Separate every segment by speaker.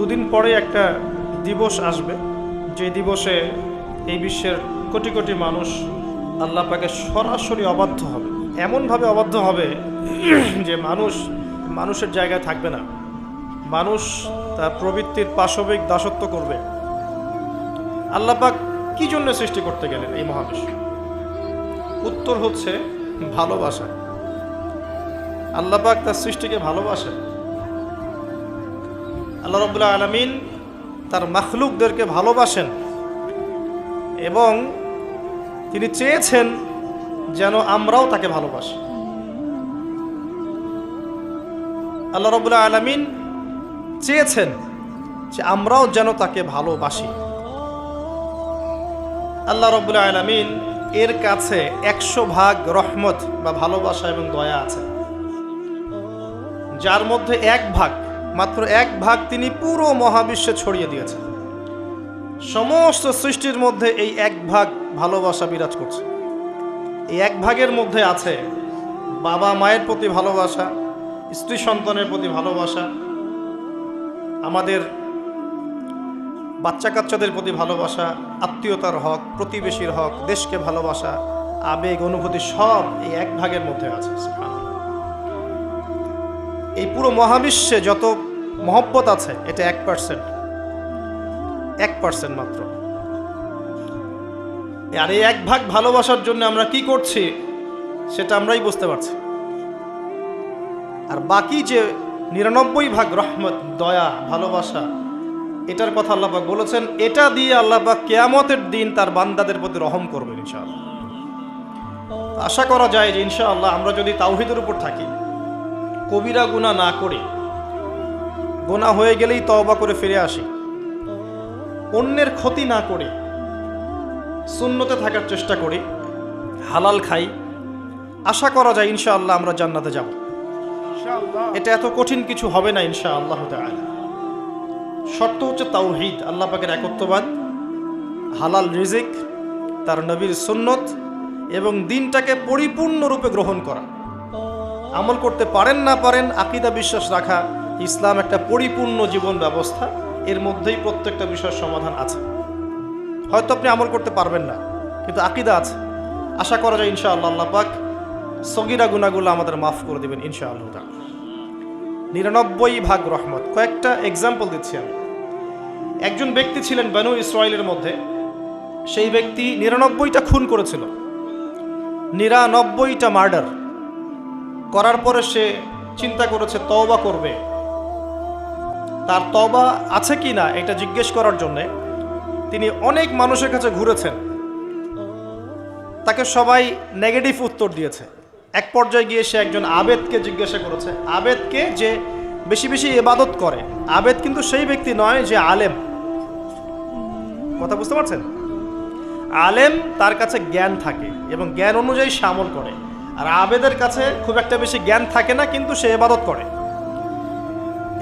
Speaker 1: দুদিন পরে একটা দিবস আসবে, যে দিবসে এই বিশ্বের কোটি কোটি মানুষ আল্লাহ পাকে সরাসরি অবাধ্য হবে। এমনভাবে অবাধ্য হবে যে মানুষের জায়গায় থাকবে না। মানুষ তার প্রবৃত্তির পাশবিক দাসত্ব করবে। আল্লাহ পাক কি জন্য সৃষ্টি করতে গেলেন এই মহাবিশ্ব? উত্তর হচ্ছে ভালোবাসা। আল্লাহ পাক তার সৃষ্টিকে ভালোবাসেন। আল্লাহ রাব্বুল আলামিন তার মাখলুকদেরকে ভালোবাসেন এবং তিনি চেয়েছেন যেন আমরাও তাকে ভালোবাসি। আল্লাহ রাব্বুল আলামিন চেয়েছেন যে আমরাও যেন তাকে ভালোবাসি। আল্লাহ রাব্বুল আলামিন এর কাছে 100 ভাগ রহমত বা ভালোবাসা এবং দয়া আছে, যার মধ্যে 1 ভাগ, মাত্র 1 ভাগ তিনি পুরো মহাবিশ্বে ছড়িয়ে দিয়েছেন। সমস্ত সৃষ্টির মধ্যে এই 1 ভাগ ভালোবাসা বিরাজ করছে। এই 1 ভাগের মধ্যে আছে বাবা মায়ের প্রতি ভালোবাসা, স্ত্রী সন্তানের প্রতি ভালোবাসা, আমাদের বাচ্চা কাচ্চাদের প্রতি ভালোবাসা, আত্মীয়তার হক, প্রতিবেশীর হক, দেশকে ভালোবাসা, আবেগ অনুভূতি সব এই 1 ভাগের মধ্যে আছে। এই পুরো মহাবিশ্বে যত মহব্বত আছে এটা 1% মাত্র। আর এই 1 ভাগ ভালোবাসার জন্য আমরা কি করছি সেটা আমরাই বুঝতে পারছি। আর বাকি যে 99 ভাগ রহমত, দয়া, ভালোবাসা, এটার কথা আল্লাহ পাক বলেছেন, এটা দিয়ে আল্লাহ পাক কিয়ামতের দিন তার বান্দাদের প্রতি রহম করবেন ইনশাআল্লাহ। আশা করা যায় যে ইনশাআল্লাহ আমরা যদি তাওহীদের উপর থাকি, কবিরা গুনাহ না করি, গুনাহ হয়ে গেলেই তওবা করে ফিরে আসি, অন্যের ক্ষতি না করি, সুন্নতে থাকার চেষ্টা করি, হালাল খাই, আশা করা যায় ইনশাআল্লাহ আমরা জান্নাতে যাব। এটা এত কঠিন কিছু হবে না ইনশাআল্লাহ তাআলা। শর্ত হচ্ছে তাওহীদ, আল্লাহ পাকের একত্ববাদ, হালাল রিজিক, তার নবীর সুন্নত এবং দিনটাকে পরিপূর্ণরূপে গ্রহণ করা। আমল করতে পারেন না পারেন, আকীদা বিশ্বাস রাখা, ইসলাম একটা পরিপূর্ণ জীবন ব্যবস্থা, এর মধ্যেই প্রত্যেকটা বিষয়ের সমাধান আছে। হয়তো আপনি আমল করতে পারবেন না, কিন্তু আকীদা আছে। আশা করা যায় ইনশাআল্লাহ আল্লাহ পাক সগীরা গুনাহগুলো আমাদের মাফ করে দেবেন ইনশাআল্লাহ তাআলা। 99 ভাগ রহমত। কয়েকটা এক্সাম্পল দিচ্ছি আমি। একজন ব্যক্তি ছিলেন বনু ইসরাইলের মধ্যে, সেই ব্যক্তি 99টা খুন করেছিল, 99টা মার্ডার করার পরে সে চিন্তা করেছে তওবা করবে। তার তওবা আছে কি না এটা জিজ্ঞেস করার জন্যে তিনি অনেক মানুষের কাছে ঘুরেছেন। তাকে সবাই নেগেটিভ উত্তর দিয়েছে। এক পর্যায়ে গিয়ে সে একজন আবেদকে জিজ্ঞাসা করেছে, আবেদকে যে বেশি বেশি ইবাদত করে। আবেদ কিন্তু সেই ব্যক্তি নয় যে আলেম, কথা বুঝতে পারছেন? আলেম তার কাছে জ্ঞান থাকে এবং জ্ঞান অনুযায়ী সে আমল করে, আর আবেদের কাছে খুব একটা বেশি জ্ঞান থাকে না, কিন্তু সে ইবাদত করে।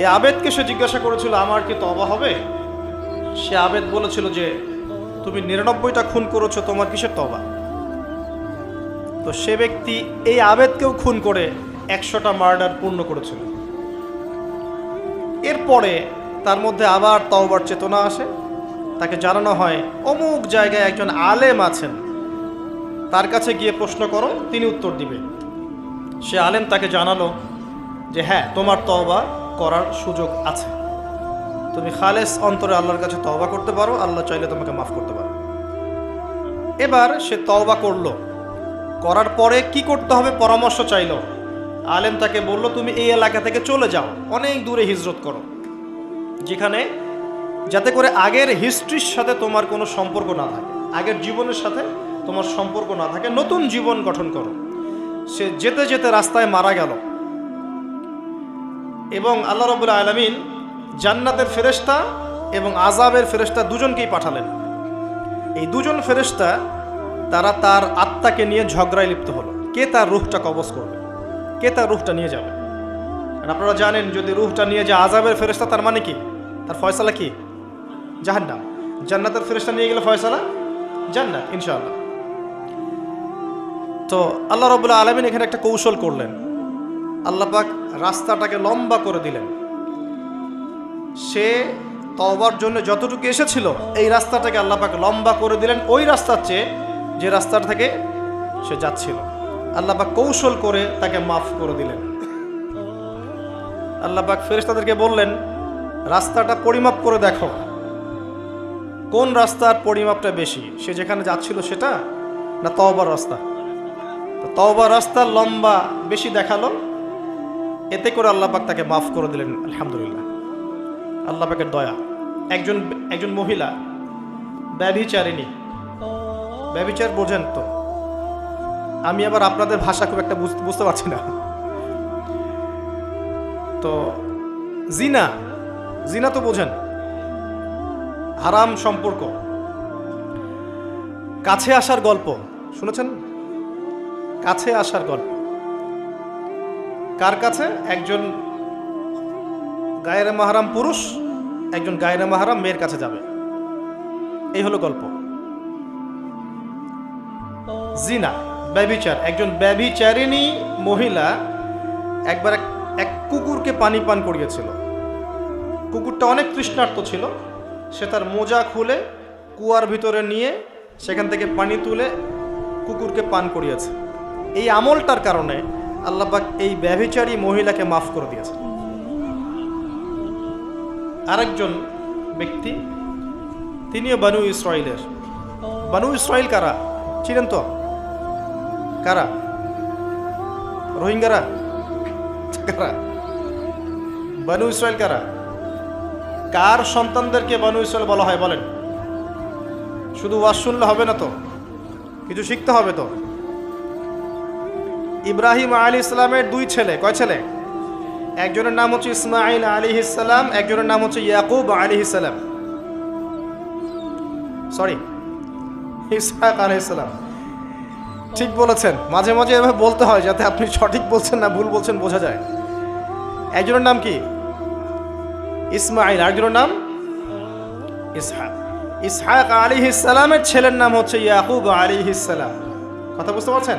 Speaker 1: এই আবেদকে সে জিজ্ঞাসা করেছিল, আমার কি তওবা হবে? সে আবেদ বলেছিল যে তুমি 99টা খুন করেছো, তোমার কিসের তওবা? তো সে ব্যক্তি এই আবেদকেও খুন করে 100টা মার্ডার পূর্ণ করেছিল। এরপরে তার মধ্যে আবার তওবার চেতনা আসে। তাকে জানানো হয় অমুক জায়গায় একজন আলেম আছেন, তার কাছে গিয়ে প্রশ্ন করো, তিনি উত্তর দিবে। সে আলেম তাকে জানালো যে হ্যাঁ, তোমার তওবা করার সুযোগ আছে, তুমি খালেস অন্তরে আল্লাহর কাছে তওবা করতে পারো, আল্লাহ চাইলে তোমাকে মাফ করতে পারো। এবার সে তওবা করলো, করার পরে কি করতে হবে পরামর্শ চাইলো। আলেম তাকে বলল, তুমি এই এলাকা থেকে চলে যাও, অনেক দূরে হিজরত করো, যেখানে যাতে করে আগের হিস্ট্রির সাথে তোমার কোনো সম্পর্ক না থাকে, আগের জীবনের সাথে তোমার সম্পর্ক না থাকে, নতুন জীবন গঠন করো। সে যেতে যেতে রাস্তায় মারা গেল এবং আল্লাহ রাব্বুল আলামিন জান্নাতের ফেরেশতা এবং আযাবের ফেরেশতা দুজনকেই পাঠালেন। এই দুজন ফেরেশতা তারা তার আত্মাকে নিয়ে ঝগড়ায় লিপ্ত হলো, কে তার রূহটা কবজ করবে, কে তার রূহটা নিয়ে যাবে। আর আপনারা জানেন, যদি রূহটা নিয়ে যায় আযাবের ফেরেশতা, তার মানে কি? তার ফয়সালা কি? জাহান্নাম। জান্নাতের ফেরেশতা নিয়ে গেলে ফয়সালা জান্নাত ইনশাআল্লাহ। তো আল্লাহ রাব্বুল আলামিন এখানে একটা কৌশল করলেন। আল্লাহ পাক রাস্তাটাকে লম্বা করে দিলেন। সে তওবার জন্য যতটুকু এসেছিল এই রাস্তাটাকে আল্লাহ পাক লম্বা করে দিলেন ওই রাস্তার চেয়ে যে রাস্তার থেকে সে যাচ্ছিল। আল্লাহ পাক কৌশল করে তাকে মাফ করে দিলেন। আল্লাহ পাক ফেরেশতাদেরকে বললেন, রাস্তাটা পরিমাপ করে দেখো, কোন রাস্তার পরিমাপটা বেশি, সে যেখানে যাচ্ছিল সেটা না তওবার রাস্তা। তো তওবার রাস্তার লম্বা বেশি দেখালো, এতে করে আল্লাহ পাক তাকে মাফ করে দিলেন। আলহামদুলিল্লাহ, আল্লাহ পাকের দয়া। একজন মহিলা ব্যভিচারিণী, ব্যভিচার বোঝেন তো? আমি আবার আপনাদের ভাষা খুব একটা বুঝতে পারছি না। তো জিনা, জিনা তো বোঝেন, হারাম সম্পর্ক, কাছে আসার গল্প শুনেছেন? কাছে আসার গল্প কার কাছে? একজন গায়রে মাহরাম পুরুষ একজন গায়রে মাহরাম মেয়ের কাছে যাবে, এই হলো গল্প। জিনা, ব্যভিচার। একজন ব্যভিচারিণী মহিলা একবার এক কুকুরকে পানি পান করিয়েছিল। কুকুরটা অনেক তৃষ্ণার্ত ছিল, সে তার মোজা খুলে কুয়ার ভিতরে নিয়ে সেখান থেকে পানি তুলে কুকুরকে পান করিয়েছে। এই আমলটার কারণে আল্লাহ পাক এই ব্যভিচারী মহিলাকে মাফ করে দিয়েছে। আরেকজন ব্যক্তি, তিনিও বানু ইসরাইলের। বানু ইসরাইল কারা ছিলেন তো? কারা? রোহিঙ্গারা? কারা? বানু ইসরাইল কারা? কার সন্তানদেরকে বানু ইসরাইল বলা হয় বলেন? শুধু ওয়াজ শুনলে হবে না তো, কিছু শিখতে হবে তো। ইব্রাহিম আলাইহিস সালামের দুই ছেলে, কয় ছেলে? একজনের নাম হচ্ছে ইসমাঈল আলাইহিস সালাম, একজনের নাম হচ্ছে ইয়াকুব আলাইহিস সালাম, সরি ইসহাক আলাইহিস সালাম। ঠিক বলেছেন, মাঝে মাঝে এভাবে বলতে হয় যাতে আপনি সঠিক বলছেন না ভুল বলছেন বোঝা যায়। একজনের নাম কি? ইসমাঈল, আরেকজনের নাম ইসহাক। ইসহাক আলাইহিস সালামের ছেলের নাম হচ্ছে ইয়াকুব আলাইহিস সালাম। কথা বুঝতে পারছেন?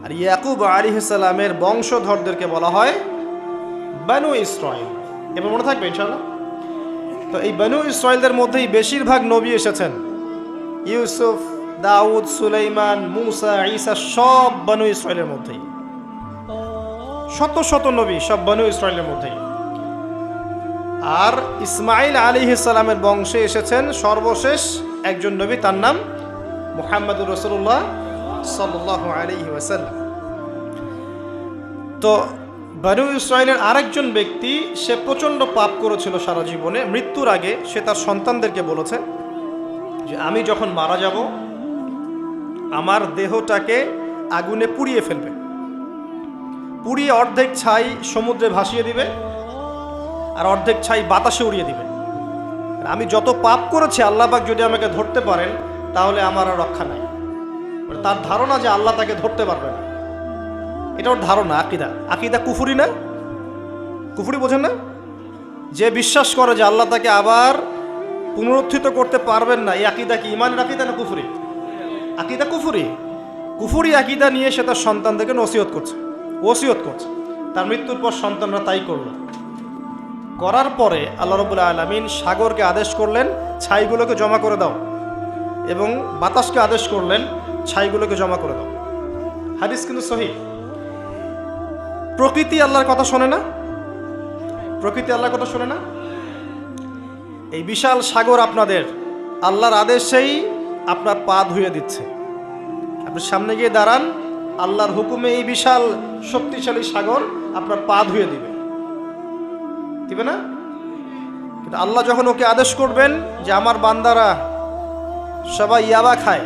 Speaker 1: আর ইয়াকুব আলাইহিস সালামের বংশধরদেরকে বলা হয় বানু ইসরাইল। এবার মনে থাকবে ইনশাআল্লাহ। তো এই বানু ইসরাইলদের মধ্যেই বেশিরভাগ নবী এসেছেন। ইউসুফ, দাউদ, সুলাইমান, মুসা, ঈসা সব বানু ইসরাইলের মধ্যেই। শত শত নবী সব বানু ইসরাইলের মধ্যেই। আর ইসমাঈল আলাইহিস সালামের বংশে এসেছেন সর্বশেষ একজন নবী, তার নাম মুহাম্মদুর রাসূলুল্লাহ সাল্লাল্লাহু আলাইহি ওয়াসাল্লাম। তো বানু ইসরাইলের আরেকজন ব্যক্তি, সে প্রচণ্ড পাপ করেছিল সারা জীবনে। মৃত্যুর আগে সে তার সন্তানদেরকে বলেছে যে আমি যখন মারা যাব আমার দেহটাকে আগুনে পুড়িয়ে ফেলবে, পুড়িয়ে অর্ধেক ছাই সমুদ্রে ভাসিয়ে দিবে আর অর্ধেক ছাই বাতাসে উড়িয়ে দিবে। আমি যত পাপ করেছি আল্লাহ পাক যদি আমাকে ধরতে পারেন তাহলে আমার আর রক্ষা নাই। তার ধারণা যে আল্লাহ তাকে ধরতে পারবে না, এটা ওর ধারণা। আকিদা কুফরি না? কুফরি বোঝেন না? যে বিশ্বাস করে যে আল্লাহ তাকে আবার পুনরুত্থিত করতে পারবেন না, এই আকিদা কি ইমানের আকিদা না কুফরি? আকিদা কুফরি। কুফরি আকিদা নিয়ে সে তার সন্তানদেরকে ওসিয়ত করছে। তার মৃত্যুর পর সন্তানরা তাই করলো। করার পরে আল্লাহ রাব্বুল আলামিন সাগরকে আদেশ করলেন ছাইগুলোকে জমা করে দাও, এবং বাতাসকে আদেশ করলেন ছাইগুলোকে জমা করে দাও। হাদিস কিন্তু সহিহ। প্রকৃতি আল্লাহর কথা শোনে না? প্রকৃতি আল্লাহর কথা শোনে না? এই বিশাল সাগর আপনাদের আল্লাহর আদেশেই আপনার পা ধুয়ে দিচ্ছে। আপনি সামনে গিয়ে দাঁড়ান, আল্লাহর হুকুমে এই বিশাল শক্তিশালী সাগর আপনার পা ধুয়ে দিবে না? কিন্তু আল্লাহ যখন ওকে আদেশ করবেন যে আমার বান্দারা সবাই ইয়াবা খায়,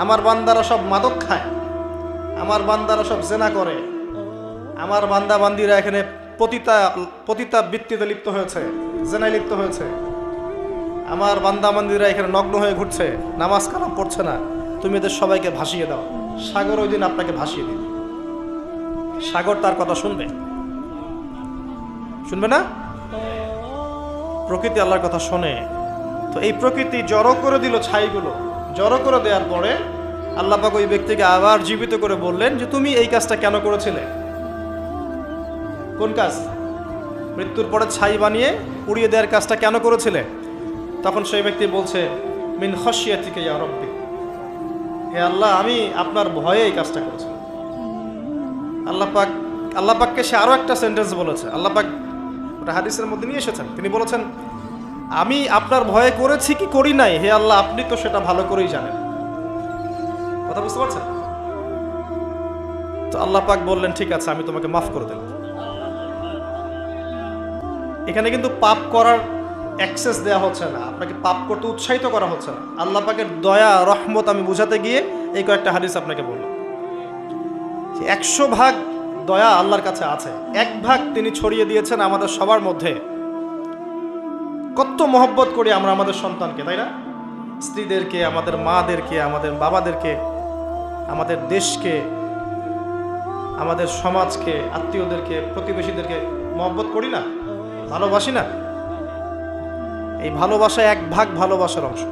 Speaker 1: আমার বান্দারা সব মাদক খায়, আমার বান্দারা সব জেনা করে, আমার বান্দা বান্দিরা এখানে পতিতা বৃত্তিতে লিপ্ত হয়েছে, জেনায় লিপ্ত হয়েছে, আমার বান্দা বান্দিরা এখানে নগ্ন হয়ে ঘুরছে, নামাজ কালাম পড়ছে না, তুমি এদের সবাইকে ভাসিয়ে দাও। সাগর ওই দিন আপনাকে ভাসিয়ে দিবে। সাগর তার কথা শুনবে না? প্রকৃতি আল্লাহর কথা শোনে। তো এই প্রকৃতি জড়ো করে দিল ছাইগুলো। জড়ো করে দেওয়ার পরে আল্লাহ পাক ওই ব্যক্তিকে আবার জীবিত করে বললেন যে তুমি এই কাজটা কেন করেছিলে? কোন কাজ? মৃত্যুর পরে ছাই বানিয়ে উড়িয়ে দেওয়ার কাজটা কেন করেছিলে? তখন সেই ব্যক্তি বলছে, মিন খাশিয়াতিকা ইয়া রাব্বি, হে আল্লাহ, আমি আপনার ভয়ে এই কাজটা করেছি। আল্লাহ পাককে সে আরো একটা সেন্টেন্স বলেছে। আল্লাহ পাক ওটা হাদিসের মধ্যে নিয়ে এসেছেন। তিনি বলেছেন, আমি আপনার ভয়ে করেছি কি করি নাই, হে আল্লাহ, আপনি তো সেটা ভালো করেই জানেন। কথা বুঝতে পারছেন? তো আল্লাহ পাক বললেন, ঠিক আছে, আমি তোমাকে মাফ করে দিলাম। এখানে কিন্তু পাপ করার অ্যাক্সেস দেওয়া হচ্ছে না, আপনাকে পাপ করতে উৎসাহিত করা হচ্ছে না। আল্লাহ পাকের দয়া রহমত আমি বুঝাতে গিয়ে এই কয়েকটা হাদিস আপনাকে বললাম। 100 ভাগ দয়া আল্লাহর কাছে আছে, 1 ভাগ তিনি ছড়িয়ে দিয়েছেন আমাদের সবার মধ্যে। কত মহব্বত করি আমরা আমাদের সন্তানকে, তাই না? স্ত্রীদেরকে, আমাদের মাদেরকে, আমাদের বাবাদেরকে, আমাদের দেশকে, আমাদের সমাজকে, আত্মীয়দেরকে, প্রতিবেশীদেরকে মহব্বত করি না, ভালোবাসি না? এই ভালোবাসা 1 ভাগ ভালোবাসার অংশ।